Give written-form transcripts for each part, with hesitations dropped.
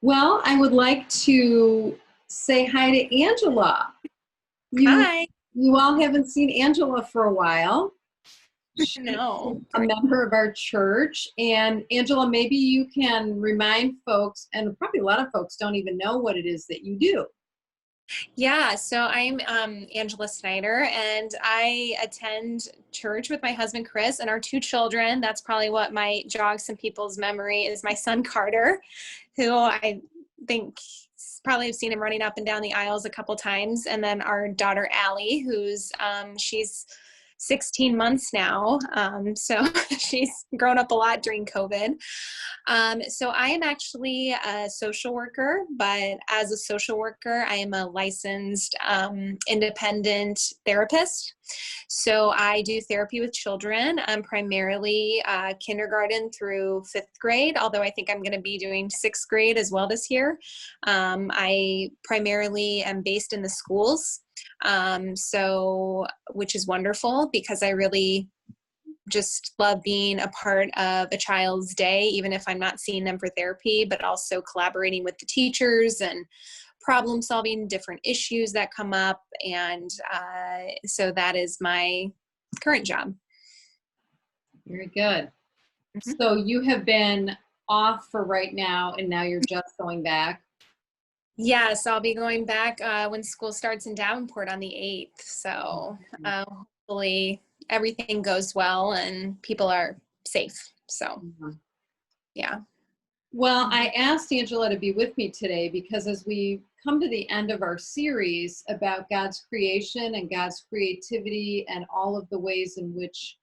Well, I would like to say hi to Angela. You Hi. you all haven't seen Angela for a while. She's No. a member of our church. And Angela, maybe you can remind folks, and probably a lot of folks don't even know what it is that you do. Yeah, so I'm Angela Snyder, and I attend church with my husband Chris and our two children. That's probably what might jog some people's memory is my son Carter, who I think probably have seen him running up and down the aisles a couple times, and then our daughter Allie, who's she's 16 months now, so she's grown up a lot during COVID. So I am actually a social worker, but as a social worker, I am a licensed independent therapist. So I do therapy with children, primarily kindergarten through fifth grade, although I think I'm going to be doing sixth grade as well this year. I primarily am based in the schools, so which is wonderful because I really just love being a part of a child's day, even if I'm not seeing them for therapy, but also collaborating with the teachers and problem solving different issues that come up. And so that is my current job. Very good. Mhm. So you have been off for right now, and now you're just going back. Yes, I'll be going back when school starts in Davenport on the 8th. So hopefully everything goes well and people are safe. So, Mhm. yeah. Well, I asked Angela to be with me today because as we come to the end of our series about God's creation and God's creativity and all of the ways in which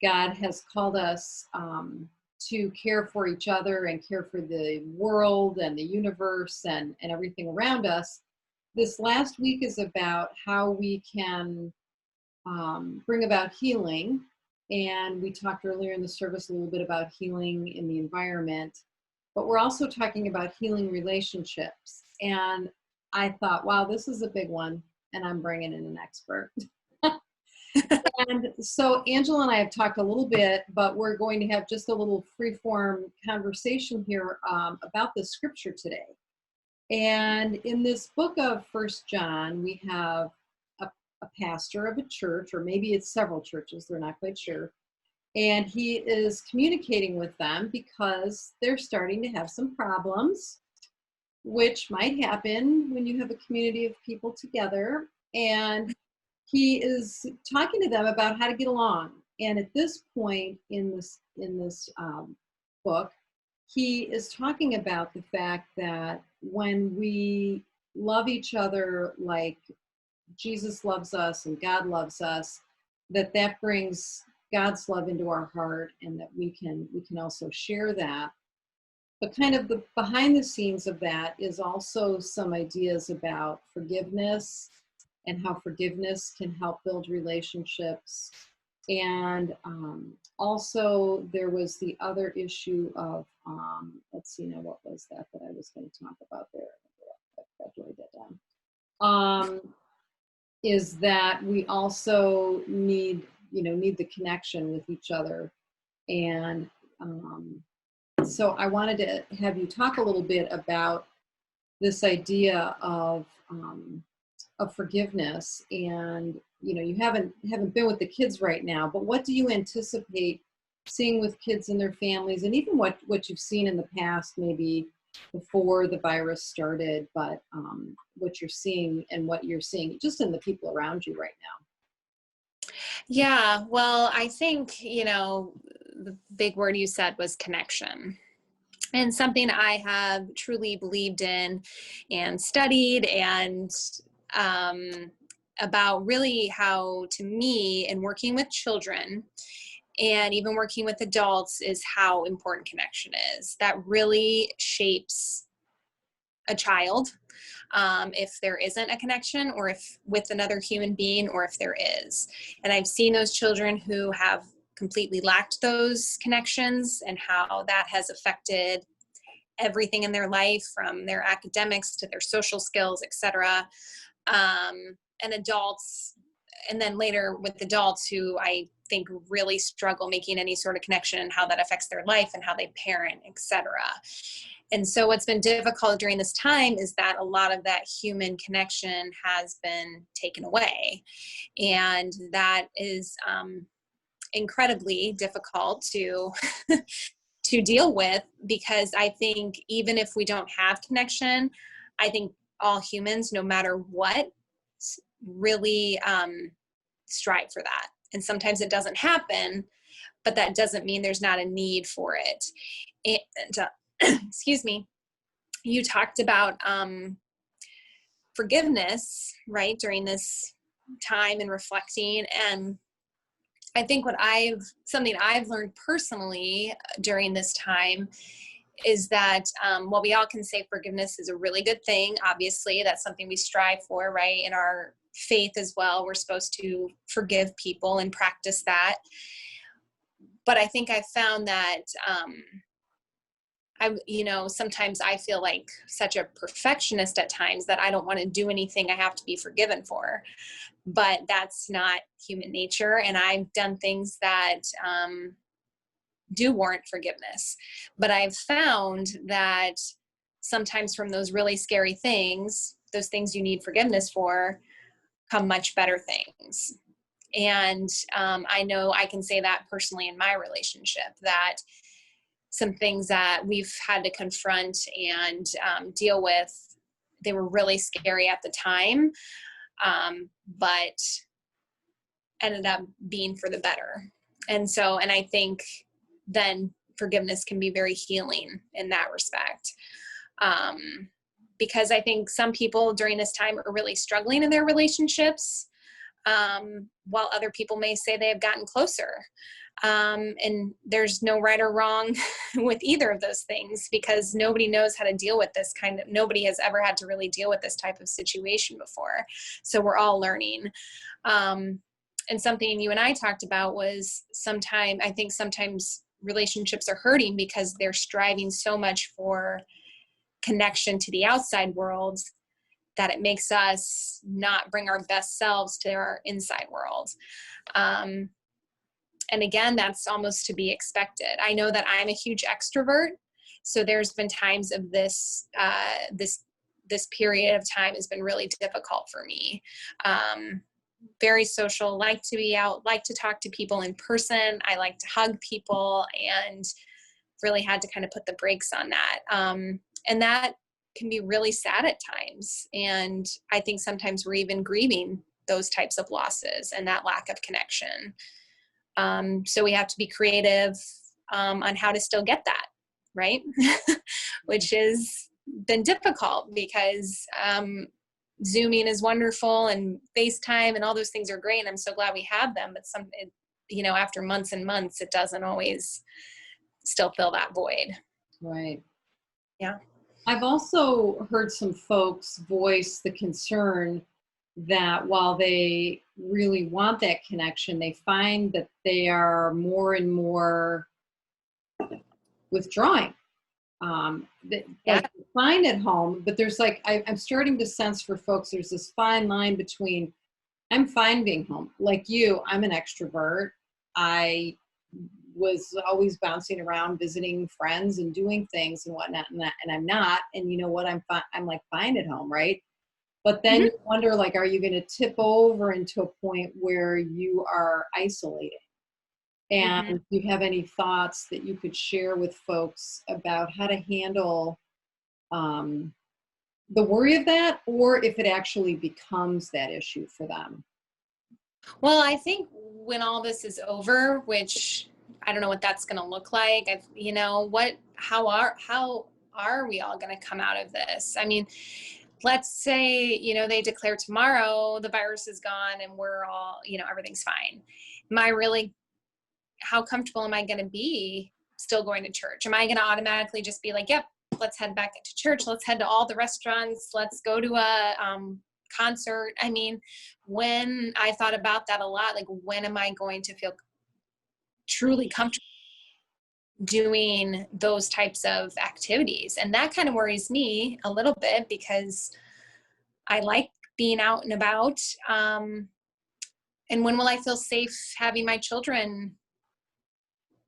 God has called us to care for each other and care for the world and the universe and everything around us, this last week is about how we can bring about healing. And we talked earlier in the service a little bit about healing in the environment, but we're also talking about healing relationships. And I thought, wow, this is a big one, and I'm bringing in an expert. And so Angela and I have talked a little bit, but we're going to have just a little free-form conversation here about the scripture today. And in this book of First John, we have a pastor of a church, or maybe it's several churches, they're not quite sure. And he is communicating with them because they're starting to have some problems, which might happen when you have a community of people together. And he is talking to them about how to get along. And at this point in this book, he is talking about the fact that when we love each other like Jesus loves us and God loves us, that brings God's love into our heart, and that we can also share that. But kind of the behind the scenes of that is also some ideas about forgiveness and how forgiveness can help build relationships. And also, there was the other issue of, let's see now, what was that I was going to talk about there? I got to write that down. Is that we also need the connection with each other. And so I wanted to have you talk a little bit about this idea of forgiveness. And you haven't been with the kids right now, but what do you anticipate seeing with kids and their families, and even what you've seen in the past, maybe before the virus started, but what you're seeing and what you're seeing just in the people around you right now? Yeah, well, I think, the big word you said was connection. And something I have truly believed in and studied, and about really how, to me, in working with children and even working with adults, is how important connection is. That really shapes a child, if there isn't a connection, or if with another human being, or if there is. And I've seen those children who have completely lacked those connections, and how that has affected everything in their life, from their academics to their social skills, etc. And adults, and then later with adults who I think really struggle making any sort of connection and how that affects their life and how they parent, etc. And so what's been difficult during this time is that a lot of that human connection has been taken away. And that is incredibly difficult to to deal with, because I think even if we don't have connection, I think all humans, no matter what, really strive for that. And sometimes it doesn't happen, but that doesn't mean there's not a need for it. And excuse me, you talked about forgiveness, right, during this time and reflecting. And I think something I've learned personally during this time is that while we all can say forgiveness is a really good thing, obviously that's something we strive for, right? In our faith as well, we're supposed to forgive people and practice that. But I think I found that sometimes I feel like such a perfectionist at times that I don't want to do anything I have to be forgiven for. But that's not human nature. And I've done things that do warrant forgiveness. But I've found that sometimes from those really scary things, those things you need forgiveness for, come much better things. And I know I can say that personally in my relationship, that some things that we've had to confront and deal with, they were really scary at the time, but ended up being for the better. And I think then forgiveness can be very healing in that respect. Because I think some people during this time are really struggling in their relationships, while other people may say they have gotten closer. And there's no right or wrong with either of those things, because nobody knows how to deal with nobody has ever had to really deal with this type of situation before. So we're all learning. And something you and I talked about was I think sometimes relationships are hurting because they're striving so much for connection to the outside world that it makes us not bring our best selves to our inside world. And again, that's almost to be expected. I know that I'm a huge extrovert, so there's been times of this period of time has been really difficult for me. Very social, like to be out, like to talk to people in person. I like to hug people, and really had to kind of put the brakes on that. And that can be really sad at times. And I think sometimes we're even grieving those types of losses and that lack of connection. So we have to be creative on how to still get that, right? Which has been difficult because Zooming is wonderful and FaceTime and all those things are great. And I'm so glad we have them. But after months and months, it doesn't always still fill that void. Right. Yeah. I've also heard some folks voice the concern that while they really want that connection, they find that they are more and more withdrawing. Like fine at home, but there's I'm starting to sense for folks, there's this fine line between I'm fine being home. Like you, I'm an extrovert. I was always bouncing around, visiting friends and doing things and whatnot, and I'm not. And you know what? I'm fine. I'm fine at home, right? But then you wonder, are you going to tip over into a point where you are isolating? And do you have any thoughts that you could share with folks about how to handle the worry of that, or if it actually becomes that issue for them? Well, I think when all this is over, which I don't know what that's going to look like, how are we all going to come out of this? I mean, let's say, they declare tomorrow the virus is gone and we're all, everything's fine. How comfortable am I going to be still going to church? Am I going to automatically just be like, yep, let's head back to church. Let's head to all the restaurants. Let's go to a concert. I mean, when I thought about that a lot, when am I going to feel truly comfortable doing those types of activities? And that kind of worries me a little bit because I like being out and about. And when will I feel safe having my children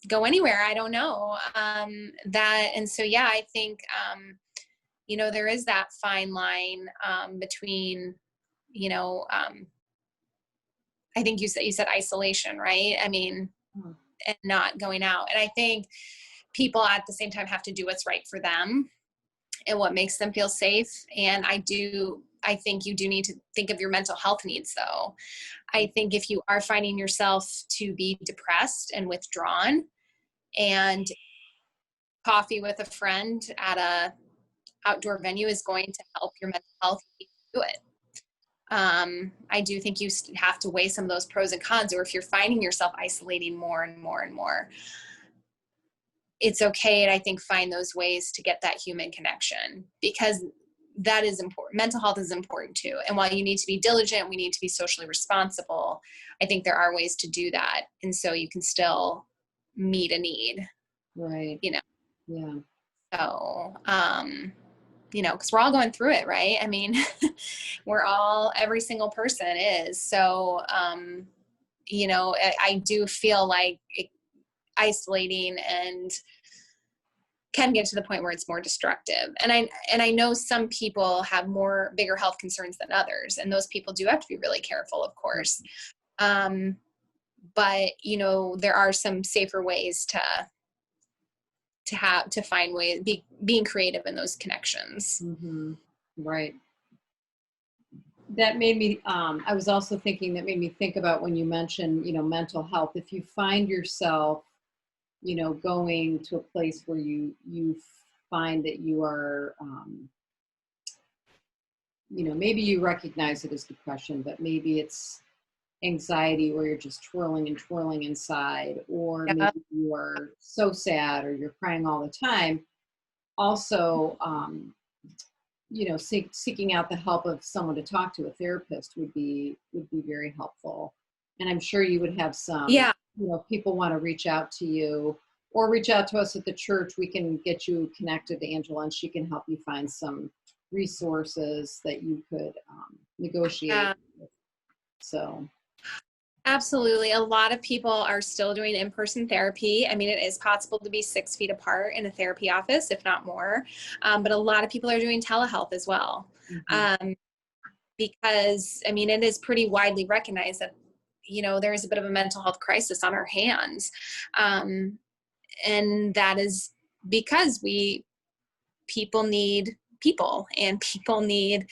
go anywhere? I don't know. And so, yeah, I think, there is that fine line, between, I think you said isolation, right? I mean, and not going out. And I think people at the same time have to do what's right for them and what makes them feel safe. And I think you do need to think of your mental health needs, though. I think if you are finding yourself to be depressed and withdrawn, and coffee with a friend at a outdoor venue is going to help your mental health, you need to do it. I do think you have to weigh some of those pros and cons, or if you're finding yourself isolating more and more and more, it's okay to, I think, find those ways to get that human connection, because that is important. Mental health is important too. And while you need to be diligent, we need to be socially responsible. I think there are ways to do that. And so you can still meet a need. Right. Yeah. So, because we're all going through it, right? I mean, every single person is. So, I do feel like isolating and can get to the point where it's more destructive. And I know some people have bigger health concerns than others, and those people do have to be really careful, of course. But there are some safer ways to find ways, being creative in those connections. Mm-hmm. Right. That made me, I was also thinking, that made me think about when you mentioned, mental health. If you find yourself, going to a place where you find that you are, maybe you recognize it as depression, but maybe it's anxiety where you're just twirling and twirling inside, or maybe you are so sad or you're crying all the time. Also, seeking out the help of someone to talk to, a therapist, would be very helpful. And I'm sure you would have some, people want to reach out to you or reach out to us at the church. We can get you connected to Angela, and she can help you find some resources that you could negotiate with. So. Absolutely. A lot of people are still doing in-person therapy. I mean, it is possible to be 6 feet apart in a therapy office, if not more. But a lot of people are doing telehealth as well. Mm-hmm. Because, I mean, it is pretty widely recognized that, there is a bit of a mental health crisis on our hands. And that is because people need people, and people need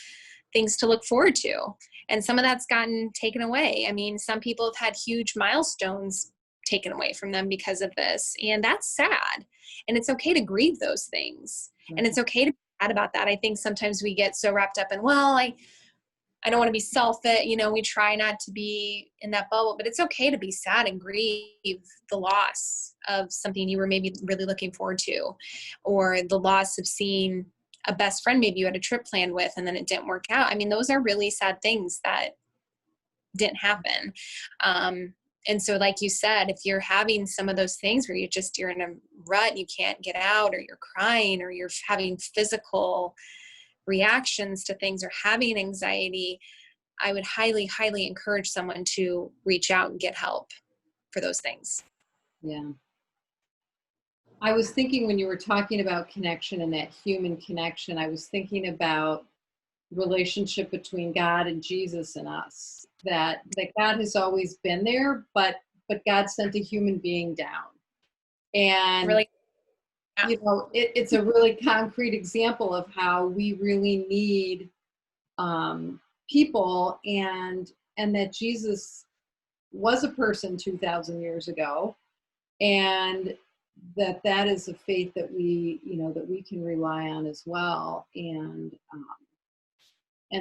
things to look forward to. And some of that's gotten taken away. I mean, some people have had huge milestones taken away from them because of this. And that's sad. And it's okay to grieve those things. Mm-hmm. And it's okay to be sad about that. I think sometimes we get so wrapped up in, I don't want to be selfish. We try not to be in that bubble, but it's okay to be sad and grieve the loss of something you were maybe really looking forward to, or the loss of seeing a best friend maybe you had a trip planned with and then it didn't work out. I mean, those are really sad things that didn't happen. And so like you said, if you're having some of those things where you're in a rut and you can't get out, or you're crying, or you're having physical reactions to things, or having anxiety, I would highly, highly encourage someone to reach out and get help for those things. Yeah. I was thinking, when you were talking about connection and that human connection, I was thinking about relationship between God and Jesus and us, that God has always been there, but God sent a human being down. And really, it's a really concrete example of how we really need people, and that Jesus was a person 2,000 years ago, and that is a faith that we can rely on as well, and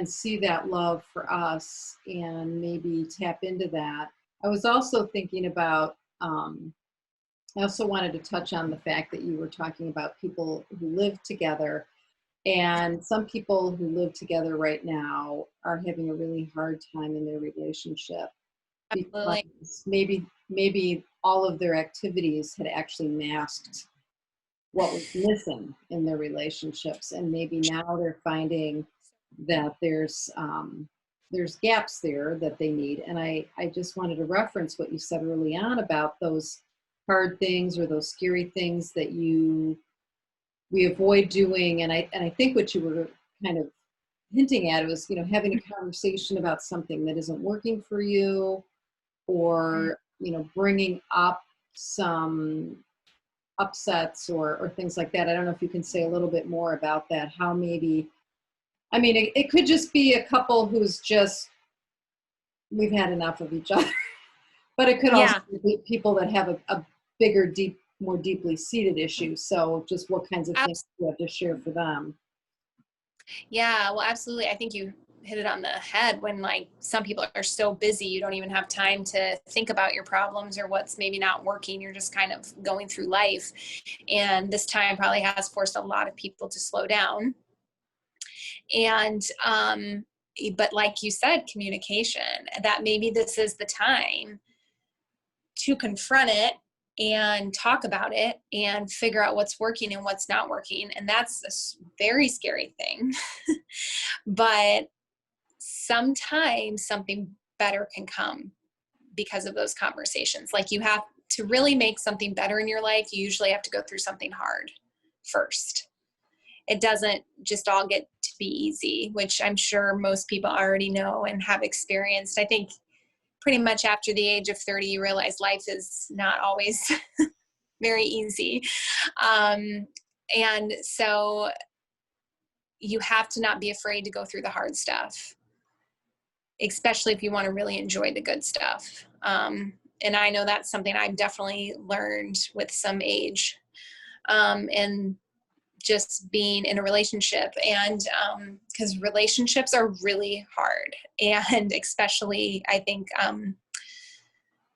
see that love for us, and maybe tap into that. I was also thinking about, I also wanted to touch on the fact that you were talking about people who live together, and some people who live together right now are having a really hard time in their relationship. Absolutely. Because maybe all of their activities had actually masked what was missing in their relationships, and maybe now they're finding that there's there's gaps there that they need. And I just wanted to reference what you said early on about those hard things or those scary things that we avoid doing. And I think what you were kind of hinting at was, having a conversation about something that isn't working for you, or, bringing up some upsets or things like that. I don't know if you can say a little bit more about that, how maybe, I mean, it could just be a couple who's just, we've had enough of each other, but it could also Yeah. be people that have a bigger, more deeply seated issue. So just what kinds of things you have to share for them. Yeah, well, absolutely. I think you hit it on the head when like some people are so busy, you don't even have time to think about your problems or what's maybe not working. You're just kind of going through life. And this time probably has forced a lot of people to slow down. And, but like you said, communication, that maybe this is the time to confront it and talk about it and figure out what's working and what's not working. And that's a very scary thing. But sometimes something better can come because of those conversations. Like, you have to really make something better in your life, you usually have to go through something hard first. It doesn't just all get to be easy, which I'm sure most people already know and have experienced. I think pretty much after the age of 30, you realize life is not always very easy. And so you have to not be afraid to go through the hard stuff, especially if you want to really enjoy the good stuff. And I know that's something I've definitely learned with some age, and just being in a relationship. And because relationships are really hard, and especially I think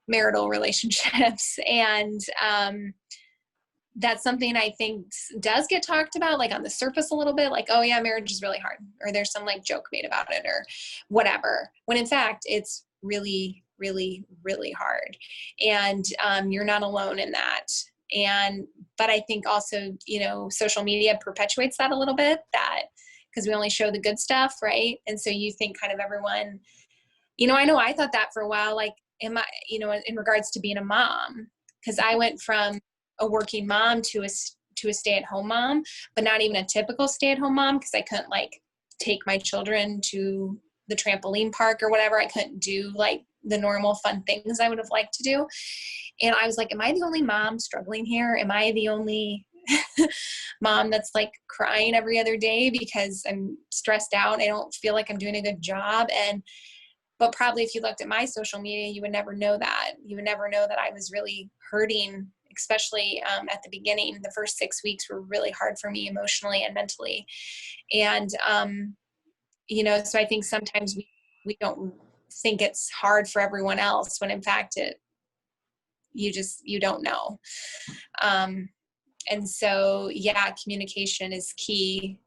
marital relationships. And that's something I think does get talked about, like on the surface a little bit, like, oh yeah, marriage is really hard, or there's some like joke made about it or whatever, when in fact it's really, really, really hard. And you're not alone in that. But I think also, social media perpetuates that a little bit, that because we only show the good stuff, right? And so you think kind of everyone, I know I thought that for a while, like, am I, in regards to being a mom, because I went from a working mom to a stay-at-home mom, but not even a typical stay-at-home mom, because I couldn't like take my children to the trampoline park or whatever. I couldn't do like the normal fun things I would have liked to do. And I was like, am I the only mom struggling here? Am I the only mom that's like crying every other day because I'm stressed out? I don't feel like I'm doing a good job. But probably if you looked at my social media, you would never know that. You would never know that I was really hurting, especially at the beginning. The first 6 weeks were really hard for me emotionally and mentally. And, so I think sometimes we don't think it's hard for everyone else, when in fact you don't know. And so, yeah, communication is key,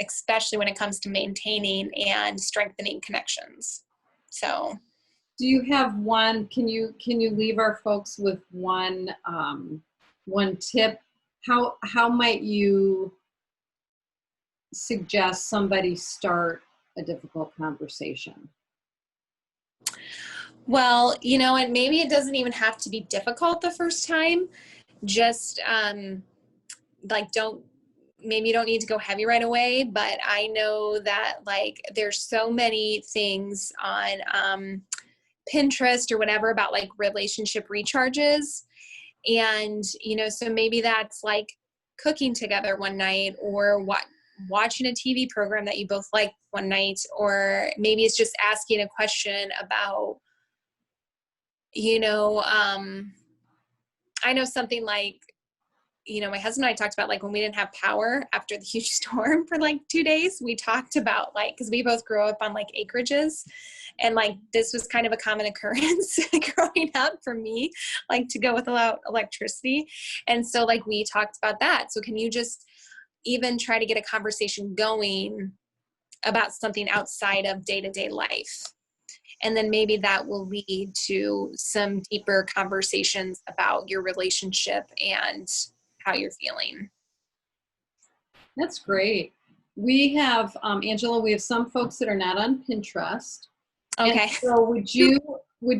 especially when it comes to maintaining and strengthening connections. So, Do you have one, can you leave our folks with one tip? How might you suggest somebody start a difficult conversation? well, and maybe it doesn't even have to be difficult the first time. Just like, maybe you don't need to go heavy right away, but I know that like there's so many things on Pinterest or whatever about like relationship recharges. And, so maybe that's like cooking together one night, or watching a TV program that you both like one night, or maybe it's just asking a question about, I know something like, my husband and I talked about like when we didn't have power after the huge storm for like 2 days, we talked about like, because we both grew up on like acreages, and like this was kind of a common occurrence growing up for me, like to go without electricity. And so like we talked about that. So can you just even try to get a conversation going about something outside of day-to-day life? And then maybe that will lead to some deeper conversations about your relationship and how you're feeling. That's great. We have, Angela, we have some folks that are not on Pinterest. And Okay. so would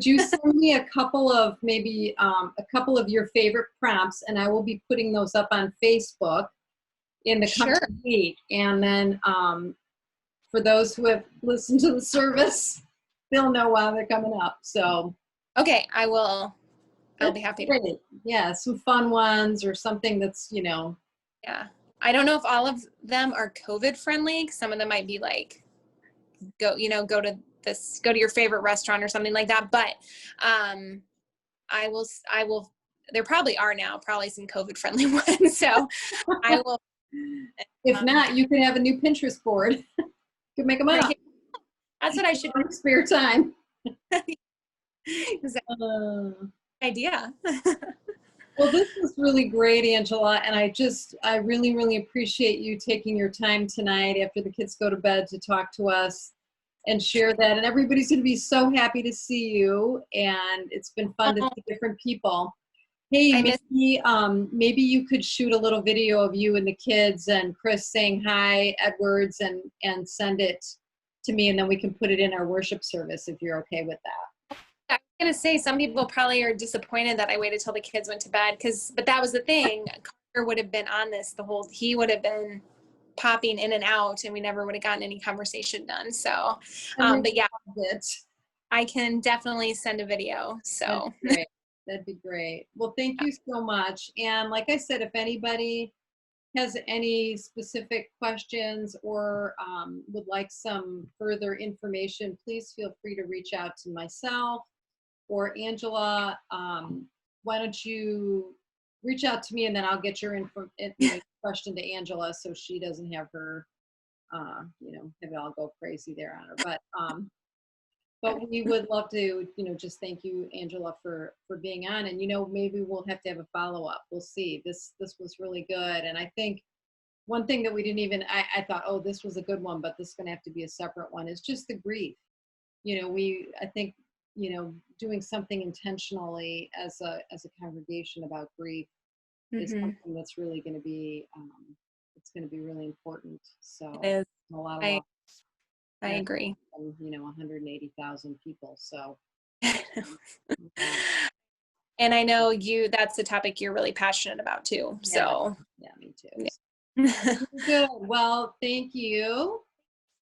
you send me a couple of maybe a couple of your favorite prompts, and I will be putting those up on Facebook in the Sure. coming week. And then for those who have listened to the service, they'll know why they're coming up. So Okay, I will. I'll be happy to. great. Yeah, some fun ones or something that's, Yeah. I don't know if all of them are COVID friendly. Some of them might be like, go to your favorite restaurant or something like that. But I will, there probably are now probably some COVID friendly ones. So I will. If not, you could have a new Pinterest board. You could make them up. That's what I should do. Spare time. Idea. Well, this was really great, Angela, and I really, really appreciate you taking your time tonight after the kids go to bed to talk to us and share that. And everybody's going to be so happy to see you, and it's been fun to see different people. Hey, maybe you could shoot a little video of you and the kids and Chris saying hi, Edwards, and send it to me, and then we can put it in our worship service if you're okay with that. I was going to say, some people probably are disappointed that I waited till the kids went to bed, but that was the thing. Carter would have been on this he would have been popping in and out, and we never would have gotten any conversation done. So, but yeah, I can definitely send a video. So that'd be great. Well, thank you so much. And like I said, if anybody has any specific questions or would like some further information, please feel free to reach out to myself or Angela. Why don't you reach out to me, and then I'll get your question to Angela so she doesn't have her, have it all go crazy there on her. But we would love to, just thank you, Angela, for being on. And, maybe we'll have to have a follow-up. We'll see. This was really good. And I think one thing that we didn't even, I thought, oh, this was a good one, but this is going to have to be a separate one, is just the grief. I think, doing something intentionally as a congregation about grief is something that's really going to be, it's going to be really important. So it is. A lot of I agree. 180,000 people. So, and I know that's the topic you're really passionate about too. So yeah, me too. Yeah. Good. Well, thank you.